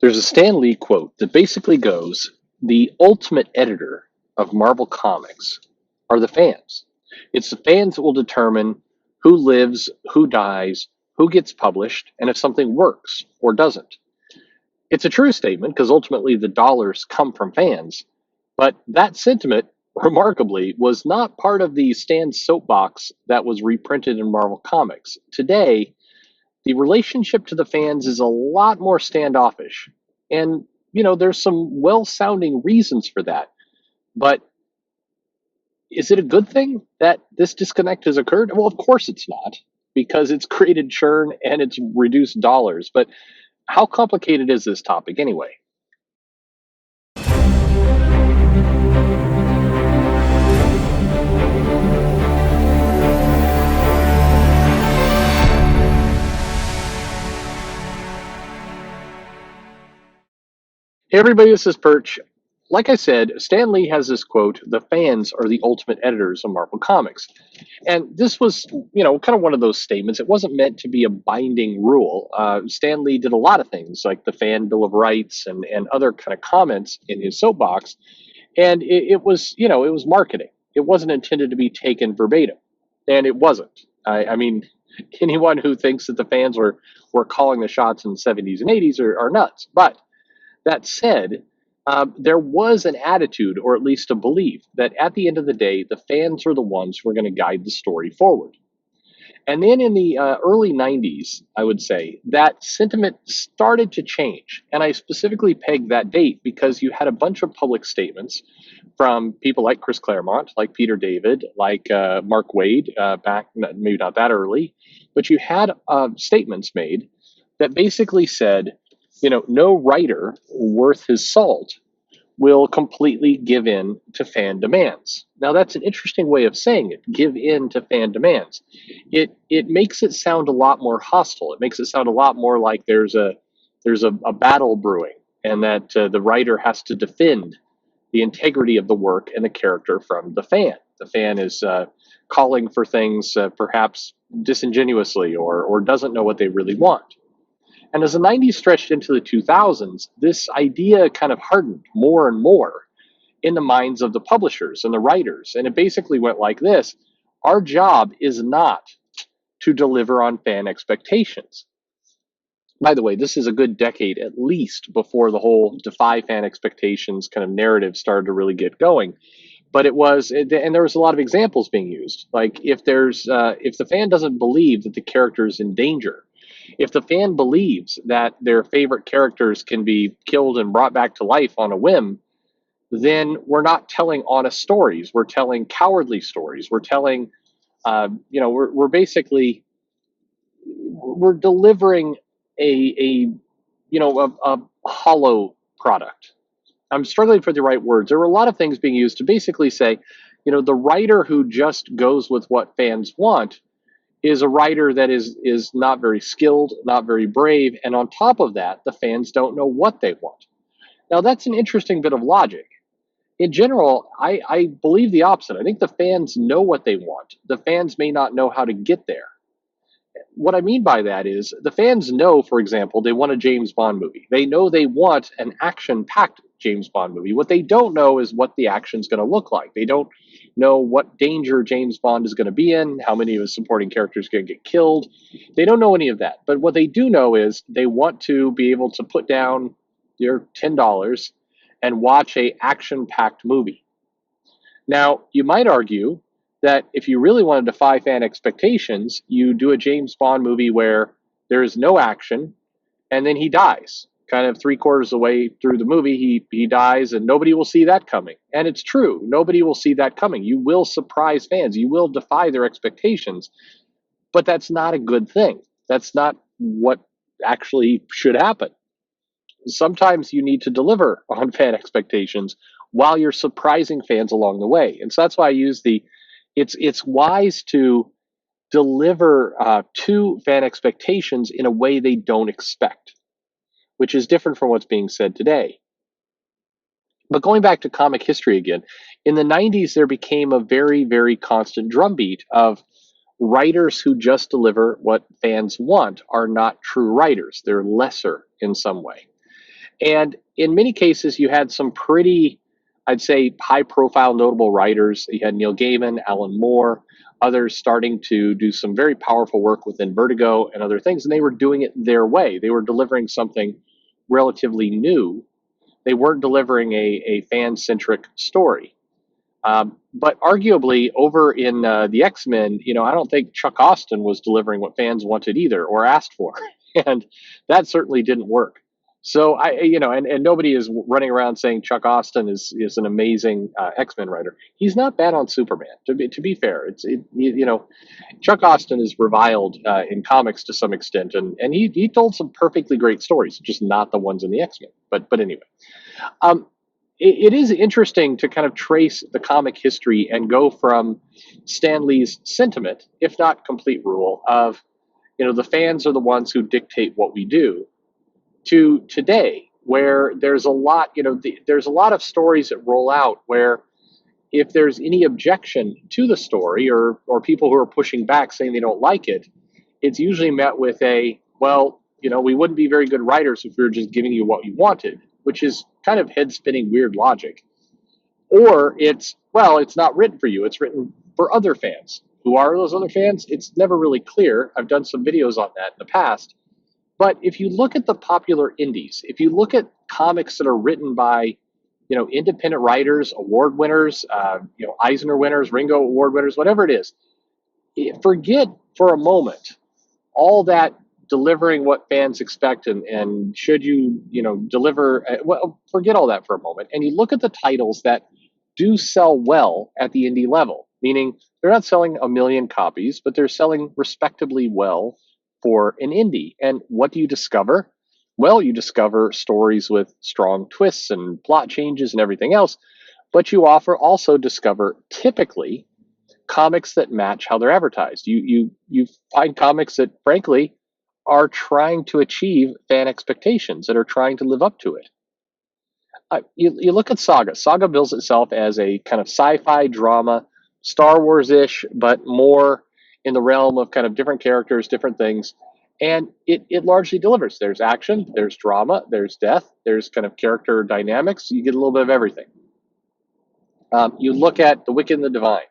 There's a Stan Lee quote that basically goes, "The ultimate editor of Marvel Comics are the fans. It's the fans that will determine who lives, who dies, who gets published, and if something works or doesn't." It's a true statement because ultimately the dollars come from fans, but that sentiment, remarkably, was not part of the Stan soapbox that was reprinted in Marvel Comics. Today, the relationship to the fans is a lot more standoffish. And, there's some well sounding reasons for that. But is it a good thing that this disconnect has occurred? Well, of course it's not, because it's created churn and it's reduced dollars. But how complicated is this topic anyway? Hey, everybody, this is Perch. Like I said, Stan Lee has this quote: "The fans are the ultimate editors of Marvel Comics." And this was, kind of one of those statements. It wasn't meant to be a binding rule. Stan Lee did a lot of things like the Fan Bill of Rights and other kind of comments in his soapbox. And it was, it was marketing. It wasn't intended to be taken verbatim. And it wasn't. I mean, anyone who thinks that the fans were calling the shots in the 70s and 80s are nuts. But that said, there was an attitude, or at least a belief, that at the end of the day, the fans are the ones who are going to guide the story forward. And then in the early 90s, I would say, that sentiment started to change. And I specifically pegged that date because you had a bunch of public statements from people like Chris Claremont, like Peter David, like Mark Waid, back maybe not that early, but you had statements made that basically said, no writer worth his salt will completely give in to fan demands. Now that's an interesting way of saying it, give in to fan demands. It makes it sound a lot more hostile. It makes it sound a lot more like there's a battle brewing and that the writer has to defend the integrity of the work and the character from the fan. The fan is calling for things perhaps disingenuously or doesn't know what they really want. And as the 90s stretched into the 2000s, this idea kind of hardened more and more in the minds of the publishers and the writers. And it basically went like this: our job is not to deliver on fan expectations. By the way, this is a good decade at least before the whole defy fan expectations kind of narrative started to really get going. But it was, and there was a lot of examples being used. Like if the fan doesn't believe that the character is in danger, if the fan believes that their favorite characters can be killed and brought back to life on a whim, then we're not telling honest stories. We're telling cowardly stories. We're telling, we're basically we're delivering a hollow product. I'm struggling for the right words. There were a lot of things being used to basically say, the writer who just goes with what fans want is a writer that is not very skilled, not very brave, and on top of that, the fans don't know what they want. Now that's an interesting bit of logic. In general, I believe the opposite. I think the fans know what they want. The fans may not know how to get there. What I mean by that is the fans know, for example, they want a James Bond movie. They know they want an action-packed James Bond movie. What they don't know is what the action's going to look like. They don't know what danger James Bond is going to be in, how many of his supporting characters are going to get killed. They don't know any of that. But what they do know is they want to be able to put down their $10 and watch a action-packed movie. Now, you might argue that if you really want to defy fan expectations, you do a James Bond movie where there is no action and then he dies. Kind of three-quarters of the way through the movie, he dies and nobody will see that coming. And it's true. Nobody will see that coming. You will surprise fans. You will defy their expectations. But that's not a good thing. That's not what actually should happen. Sometimes you need to deliver on fan expectations while you're surprising fans along the way. And so that's why I use it's wise to deliver to fan expectations in a way they don't expect, which is different from what's being said today. But going back to comic history again, in the 90s, there became a very, very constant drumbeat of writers who just deliver what fans want are not true writers. They're lesser in some way. And in many cases, you had some pretty, I'd say, high profile, notable writers. You had Neil Gaiman, Alan Moore, others starting to do some very powerful work within Vertigo and other things. And they were doing it their way. They were delivering something relatively new. They weren't delivering a fan centric story. But arguably, over in the X Men, I don't think Chuck Austin was delivering what fans wanted either or asked for, and that certainly didn't work. So and nobody is running around saying Chuck Austin is an amazing X Men writer. He's not bad on Superman. To be fair, Chuck Austin is reviled in comics to some extent, and he told some perfectly great stories, just not the ones in the X Men. But anyway. Um, it is interesting to kind of trace the comic history and go from Stan Lee's sentiment, if not complete rule, of the fans are the ones who dictate what we do, to today, where there's a lot, there's a lot of stories that roll out where if there's any objection to the story or people who are pushing back saying they don't like it, it's usually met with a, well, we wouldn't be very good writers if we were just giving you what you wanted, which is kind of head spinning weird logic. Or it's, well, it's not written for you, it's written for other fans. Who are those other fans? It's never really clear. I've done some videos on that in the past. But if you look at the popular indies, if you look at comics that are written by, independent writers, award winners, Eisner winners, Ringo Award winners, whatever it is, forget for a moment all that delivering what fans expect and should you deliver, well, forget all that for a moment, and you look at the titles that do sell well at the indie level, meaning they're not selling a million copies, but they're selling respectably well for an indie. And what do you discover? Well, you discover stories with strong twists and plot changes and everything else, but you also discover typically comics that match how they're advertised. You find comics that frankly are trying to achieve fan expectations, that are trying to live up to it. You look at Saga. Saga bills itself as a kind of sci-fi drama, Star Wars-ish, but more in the realm of kind of different characters, different things. And it largely delivers. There's action, there's drama, there's death, there's kind of character dynamics. You get a little bit of everything. You look at The Wicked and the Divine.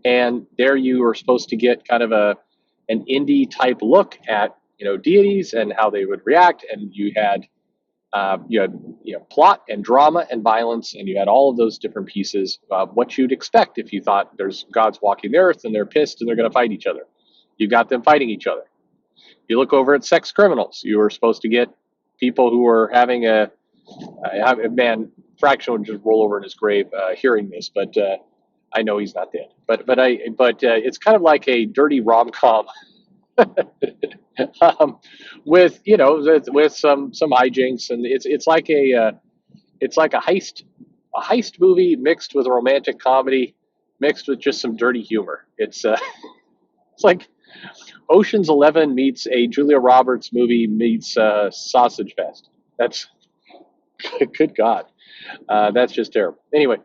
And there you are supposed to get kind of an indie type look at deities and how they would react, and you had plot and drama and violence, and you had all of those different pieces of what you'd expect if you thought there's gods walking the earth and they're pissed and they're going to fight each other. You got them fighting each other. You look over at Sex Criminals. You were supposed to get people who were having a man. Fraction would just roll over in his grave hearing this, but I know he's not dead. But it's kind of like a dirty rom com with with some hijinks, and it's like a heist movie mixed with a romantic comedy mixed with just some dirty humor. It's like Ocean's 11 meets a Julia Roberts movie meets Sausage Fest. That's good God. That's just terrible. Anyway,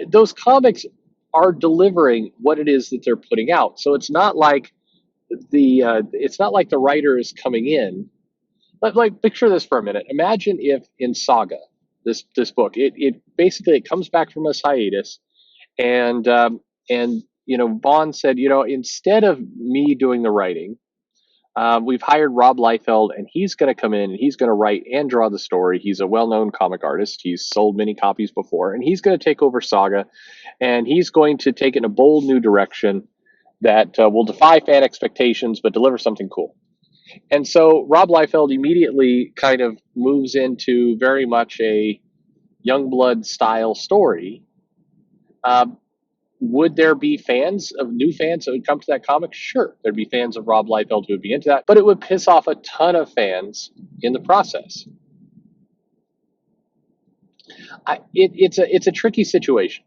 those comics are delivering what it is that they're putting out. So it's not like the writer is coming in. Like picture this for a minute. Imagine if in Saga, this book, it basically it comes back from a hiatus, and Vaughn said, instead of me doing the writing, we've hired Rob Liefeld, and he's going to come in and he's going to write and draw the story. He's a well-known comic artist. He's sold many copies before, and he's going to take over Saga, and he's going to take it in a bold new direction that will defy fan expectations but deliver something cool. And so Rob Liefeld immediately kind of moves into very much a Youngblood style story. Would there be new fans that would come to that comic? Sure, there'd be fans of Rob Liefeld who would be into that, but it would piss off a ton of fans in the process. It's a tricky situation.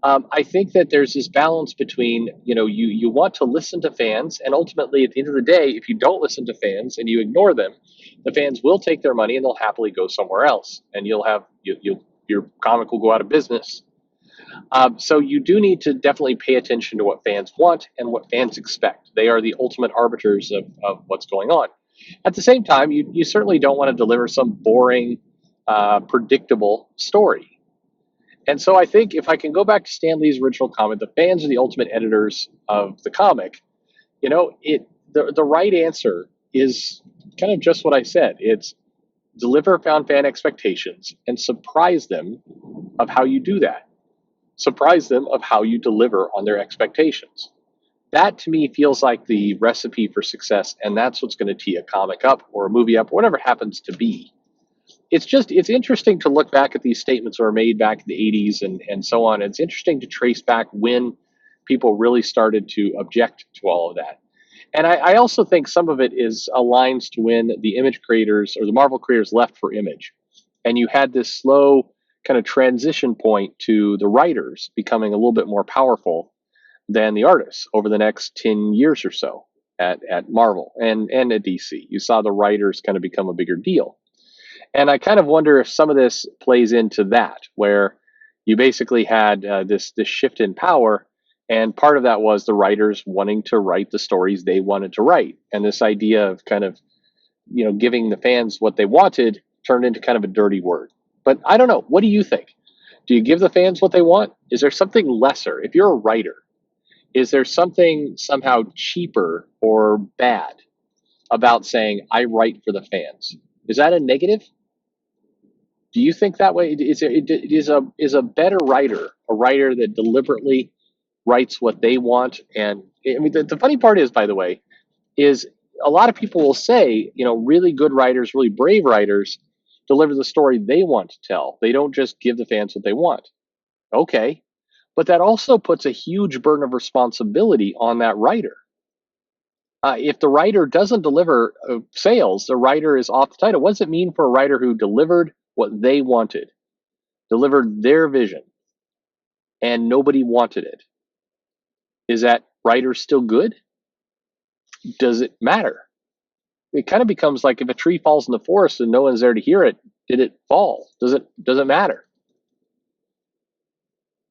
I think that there's this balance between, you want to listen to fans, and ultimately at the end of the day, if you don't listen to fans and you ignore them, the fans will take their money and they'll happily go somewhere else, and your comic will go out of business. So you do need to definitely pay attention to what fans want and what fans expect. They are the ultimate arbiters of what's going on. At the same time, you certainly don't want to deliver some boring, predictable story. And so I think if I can go back to Stan Lee's original comment, the fans are the ultimate editors of the comic. The right answer is kind of just what I said. It's deliver found fan expectations and surprise them of how you do that. Surprise them of how you deliver on their expectations. That to me feels like the recipe for success, and that's what's going to tee a comic up or a movie up or whatever it happens to be. It's interesting to look back at these statements that were made back in the 80s and so on. It's interesting to trace back when people really started to object to all of that. And I also think some of it is aligns to when the Image creators or the Marvel creators left for Image. And you had this slow kind of transition point to the writers becoming a little bit more powerful than the artists over the next 10 years or so at Marvel and at DC. You saw the writers kind of become a bigger deal. And I kind of wonder if some of this plays into that, where you basically had this shift in power, and part of that was the writers wanting to write the stories they wanted to write, and this idea of kind of giving the fans what they wanted turned into kind of a dirty word. But I don't know. What do you think? Do you give the fans what they want? Is there something lesser? If you're a writer, is there something somehow cheaper or bad about saying I write for the fans? Is that a negative? Do you think that way? Is a better writer a writer that deliberately writes what they want? And I mean, the funny part is, by the way, is a lot of people will say, really good writers, really brave writers deliver the story they want to tell. They don't just give the fans what they want. Okay. But that also puts a huge burden of responsibility on that writer. If the writer doesn't deliver sales, the writer is off the title. What does it mean for a writer who delivered what they wanted, delivered their vision, and nobody wanted it? Is that writer still good? Does it matter? It kind of becomes like if a tree falls in the forest and no one's there to hear it, did it fall? Does it matter?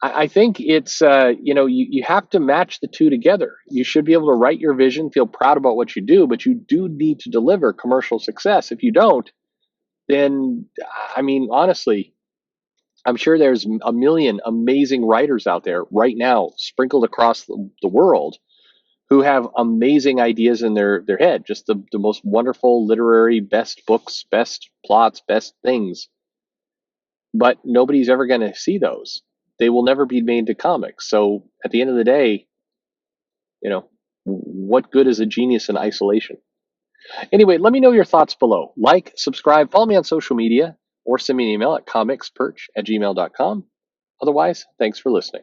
I think it's you have to match the two together. You should be able to write your vision, feel proud about what you do, but you do need to deliver commercial success. If you don't, then I mean, honestly, I'm sure there's a million amazing writers out there right now, sprinkled across the world, who have amazing ideas in their head, just the most wonderful literary, best books, best plots, best things. But nobody's ever going to see those. They will never be made into comics. So at the end of the day, what good is a genius in isolation? Anyway, let me know your thoughts below. Like, subscribe, follow me on social media, or send me an email at comicsperch@gmail.com. Otherwise, thanks for listening.